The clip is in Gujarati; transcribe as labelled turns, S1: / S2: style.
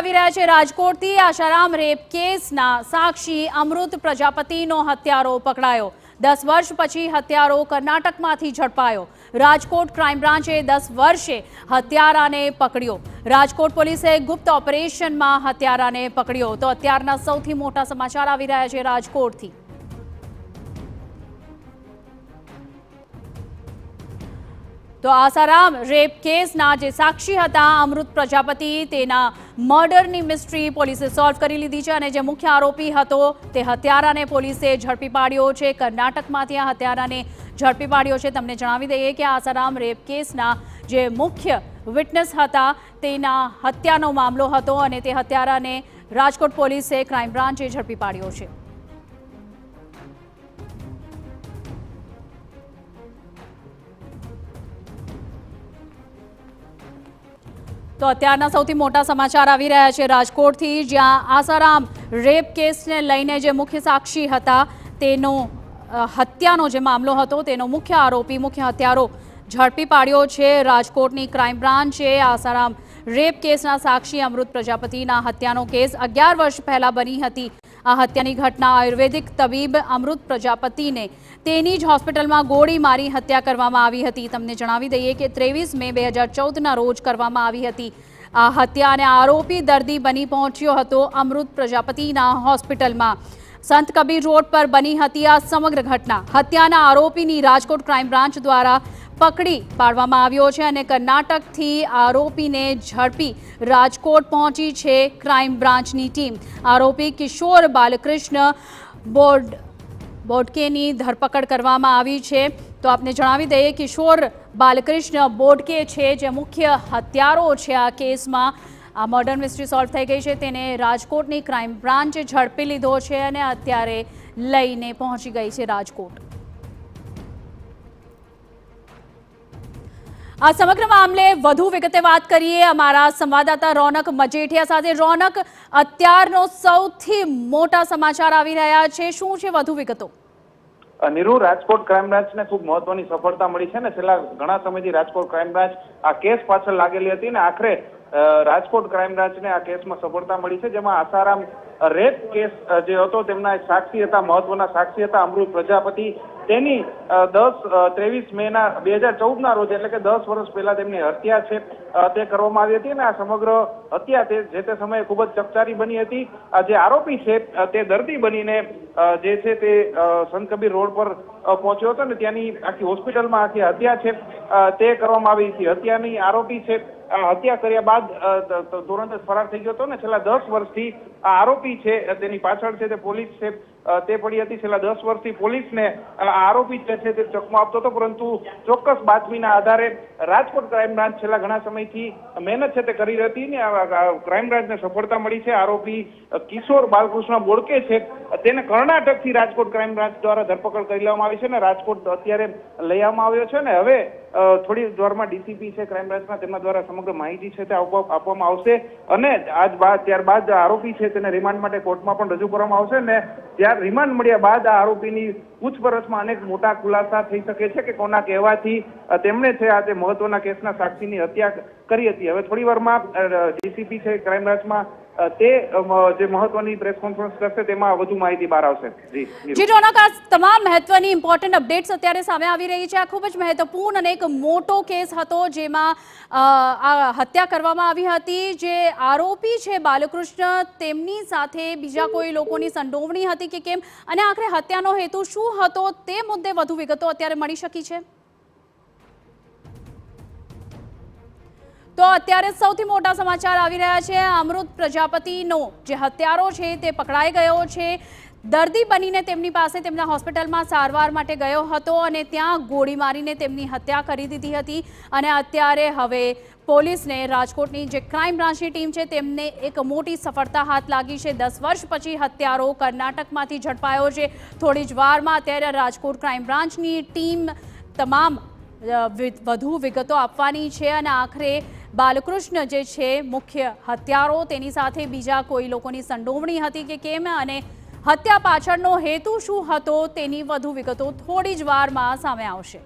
S1: આવી રહ્યા છે રાજકોટથી। આશારામ રેપ કેસના સાક્ષી અમૃત પ્રજાપતિનો હત્યારો પકડાયો। 10 વર્ષ પછી હત્યારો કર્ણાટકમાંથી ઝડપાયો। રાજકોટ ક્રાઇમ બ્રાન્ચે 10 વર્ષે હત્યારાને પકડ્યો। રાજકોટ પોલીસે ગુપ્ત ઓપરેશનમાં હત્યારાને પકડ્યો। તો અત્યારના સૌથી મોટા સમાચાર આવી રહ્યા છે રાજકોટથી। તો આશારામ રેપ કેસના જે સાક્ષી હતા અમૃત પ્રજાપતિ તેના મર્ડરની મિસ્ટ્રી પોલીસે સોલ્વ કરી લીધી છે અને જે મુખ્ય આરોપી હતો તે હત્યારાને પોલીસે ઝડપી પાડ્યો છે। કર્ણાટકમાંથી આ હત્યારાને ઝડપી પાડ્યો છે। તમને જણાવી દઈએ કે આશારામ રેપ કેસના જે મુખ્ય વિટનેસ હતા તેના હત્યાનો મામલો હતો અને તે હત્યારાને રાજકોટ પોલીસે ક્રાઇમ બ્રાન્ચે ઝડપી પાડ્યો છે। તો અત્યારના સૌથી મોટા સમાચાર આવી રહ્યા છે રાજકોટથી, જ્યાં આશારામ રેપ કેસને લઈને જે મુખ્ય સાક્ષી હતા તેનો હત્યાનો જે મામલો હતો તેનો મુખ્ય આરોપી મુખ્ય હત્યારો ઝડપી પાડ્યો છે। રાજકોટની ક્રાઇમ બ્રાન્ચે આશારામ રેપ કેસના સાક્ષી અમૃત પ્રજાપતિના હત્યાનો કેસ 11 વર્ષ પહેલા બની હતી। આ હત્યાની ઘટના આયુર્વેદિક તબીબ અમૃત પ્રજાપતિને તેની જ હોસ્પિટલમાં ગોળી મારી હત્યા કરવામાં આવી હતી। તમને જણાવી દઈએ કે 23 મે 2014ના રોજ કરવામાં આવી હતી આ હત્યા અને આરોપી દર્દી બની પહોંચ્યો હતો અમૃત પ્રજાપતિના હોસ્પિટલમાં। સંત કબીર રોડ પર બની હતી આ સમગ્ર ઘટના। હત્યાના આરોપીની રાજકોટ ક્રાઇમ બ્રાન્ચ દ્વારા પકડી પાડવામાં આવ્યો છે અને કર્ણાટકથી આરોપીને ઝડપી રાજકોટ પહોંચી છે ક્રાઇમ બ્રાન્ચની ટીમ। આરોપી કિશોર બાલકૃષ્ણ બોડકેની ધરપકડ કરવામાં આવી છે। તો આપને જણાવી દઈએ કિશોર બાલકૃષ્ણ બોડકે છે જે મુખ્ય હત્યારો છે આ કેસમાં। આ મર્ડર મિસ્ટ્રી સોલ્વ થઈ ગઈ છે, તેને રાજકોટની ક્રાઇમ બ્રાન્ચે ઝડપી લીધો છે અને અત્યારે લઈને પહોંચી ગઈ છે રાજકોટ। આ સમગ્ર મામલે વધુ વિગતે વાત કરીએ અમારા સંવાદદાતા રોનક મજેઠિયા સાથે। રોનક, અત્યારનો સૌથી મોટા સમાચાર આવી રહ્યા છે, શું છે વધુ વિગતો?
S2: નીરુ, રાજકોટ ક્રાઇમ બ્રાન્ચને ખૂબ મહત્વની સફળતા મળી છે ને છેલ્લા ઘણા સમયથી રાજકોટ ક્રાઇમ બ્રાન્ચ આ કેસ પાછળ લાગેલી હતી ને આખરે રાજકોટ ક્રાઇમ બ્રાન્ચને આ કેસમાં સફળતા મળી છે, જેમાં આશારામ રેપ કેસ જે હતો તેમના એક સાક્ષી હતા, મહત્વના સાક્ષી હતા અમૃત પ્રજાપતિ। તેની 23 મે 2014ના રોજ એટલે કે 10 વર્ષ પહેલા તેમની હત્યા છે તે કરવામાં આવી હતી અને આ સમગ્ર હત્યા જે તે સમયે ખૂબ જ ચકચારી બની હતી। આ જે આરોપી છે તે દર્દી બનીને જે છે તે સંત કબીર રોડ પર પહોંચ્યો હતો ને ત્યાંની આખી હોસ્પિટલમાં આખી હત્યા છે તે કરવામાં આવી હતી। હત્યાની આરોપી છે હત્યા કર્યા બાદ તુરંત જ ફરાર થઈ ગયો હતો ને છેલ્લા 10 વર્ષથી આ આરોપી છે તેની પાછળ છે તે પોલીસ છે તે પડી હતી। છેલ્લા 10 વર્ષથી પોલીસને આરોપી છે તે ચકમો આપતો હતો, પરંતુ ચોક્કસ બાતમીના આધારે રાજકોટ ક્રાઇમ બ્રાન્ચ છેલ્લા ઘણા સમયથી મહેનત છે તે કરી હતી ને ક્રાઇમ બ્રાન્ચને સફળતા મળી છે। આરોપી કિશોર બાલકૃષ્ણ બોડકે છે તેને કર્ણાટકથી રાજકોટ ક્રાઇમ બ્રાન્ચ દ્વારા ધરપકડ કરી લેવામાં આવી છે ને રાજકોટ અત્યારે લઈ આવવામાં આવ્યો છે ને હવે થોડી વારમાં ડીસીપી છે ક્રાઇમ બ્રાન્ચના તેમના દ્વારા સમગ્ર માહિતી છે તે આપવામાં આવશે અને ત્યારબાદ આરોપી છે તેને રિમાન્ડ માટે કોર્ટમાં પણ રજૂ કરવામાં આવશે ને ત્યારે રિમાન્ડ મળ્યા બાદ આ આરોપીની પૂછપરછમાં અનેક મોટા ખુલાસા થઈ શકે છે કે કોના કહેવાથી તેમણે છે આ તે મહત્વના કેસના સાક્ષીની હત્યા કરી હતી। હવે થોડી વારમાં ડીસીપી છે ક્રાઇમ બ્રાન્ચમાં તે જે મહત્વની પ્રેસ કોન્ફરન્સ કરશે તેમાં વધુ માહિતી બહાર આવશે।
S1: જી રોનક, આ તમામ મહત્વની ઇમ્પોર્ટન્ટ અપડેટ્સ અત્યારે સામે આવી રહી છે। આ ખૂબ જ મહત્વપૂર્ણ અને એક મોટો કેસ હતો જેમાં આ હત્યા કરવામાં આવી હતી। જે આરોપી છે બાલકૃષ્ણ તેમની સાથે બીજા કોઈ લોકોની સંડોવણી હતી કે કેમ અને આખરે હત્યાનો હેતુ શું હતો તે મુદ્દે વધુ વિગતો અત્યારે મળી શકી છે? તો અત્યારે સૌથી મોટા સમાચાર આવી રહ્યા છે। અમૃત પ્રજાપતિનો જે હત્યારો છે તે પકડાઈ ગયો છે। દર્દી બનીને તેમની પાસે તેમના હોસ્પિટલમાં સારવાર માટે ગયો હતો અને ત્યાં ગોળી મારીને તેમની હત્યા કરી દીધી હતી અને અત્યારે હવે પોલીસને રાજકોટની જે ક્રાઇમ બ્રાન્ચની ટીમ છે તેમને એક મોટી સફળતા હાથ લાગી છે। 10 વર્ષ પછી હત્યારો કર્ણાટકમાંથી ઝડપાયો છે। થોડી જ વારમાં અત્યારે રાજકોટ ક્રાઇમ બ્રાન્ચની ટીમ તમામ વધુ વિગતો આપવાની છે અને આખરે બાલકૃષ્ણ જે છે મુખ્ય હત્યારો તેની સાથે બીજા કોઈ લોકોની સંડોવણી હતી કે કેમ અને હત્યા પાછળનો હેતુ શું હતો તેની વધુ વિગતો થોડી જ વારમાં સામે આવશે।